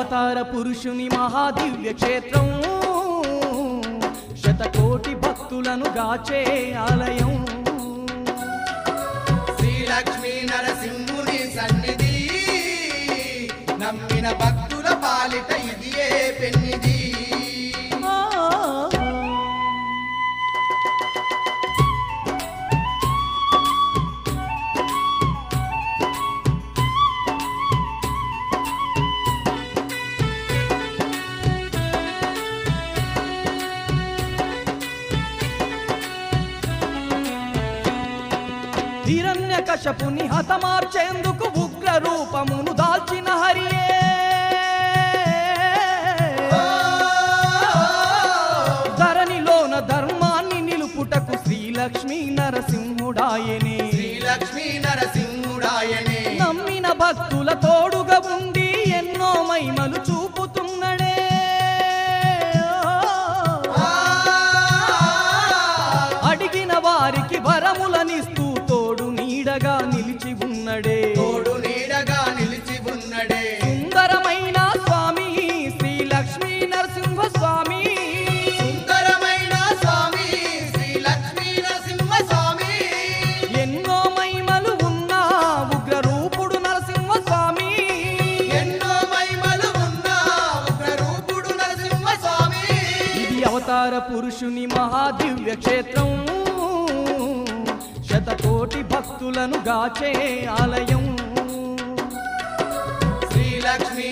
అవతార పురుషుని మహాదివ్య క్షేత్రం, శతకోటి భక్తులను గాచే ఆలయం. శ్రీలక్ష్మీ నరసింహుని సన్నిధి, నమ్మిన భక్తుల పాలిట ఇదియే పెన్నిది. హిరణ్యకశపుని హతమార్చేందుకు ఉగ్ర రూపమును దాల్చిన హరియే, ధరణిలోన ధర్మాన్ని నిలుపుటకు శ్రీలక్ష్మీ నరసింహుడాయనే. శ్రీలక్ష్మీ నరసింహుడాయనే నమ్మిన భక్తుల తోడుగా ఉండి ఎన్నో మహిమలు చూపుతున్నడే. అడిగిన వారికి వరములనిస్తూ తోడు నీడగా నిలిచి ఉన్నడే. తోడు నీడగా నిలిచి ఉన్నడే సుందరమైన స్వామి శ్రీలక్ష్మీ నరసింహ స్వామి. సుందరమైన స్వామి శ్రీలక్ష్మీ నరసింహ స్వామి. ఎన్నో మహిమలు ఉన్న ఉగ్ర రూపుడు నరసింహ స్వామి. ఎన్నో మహిమలు ఉన్న ఉగ్ర రూపుడు నరసింహ స్వామి. ఇది అవతార పురుషుని మహాదివ్య క్షేత్రం, శతకోటి భక్తులను గాచే ఆలయం. శ్రీలక్ష్మీ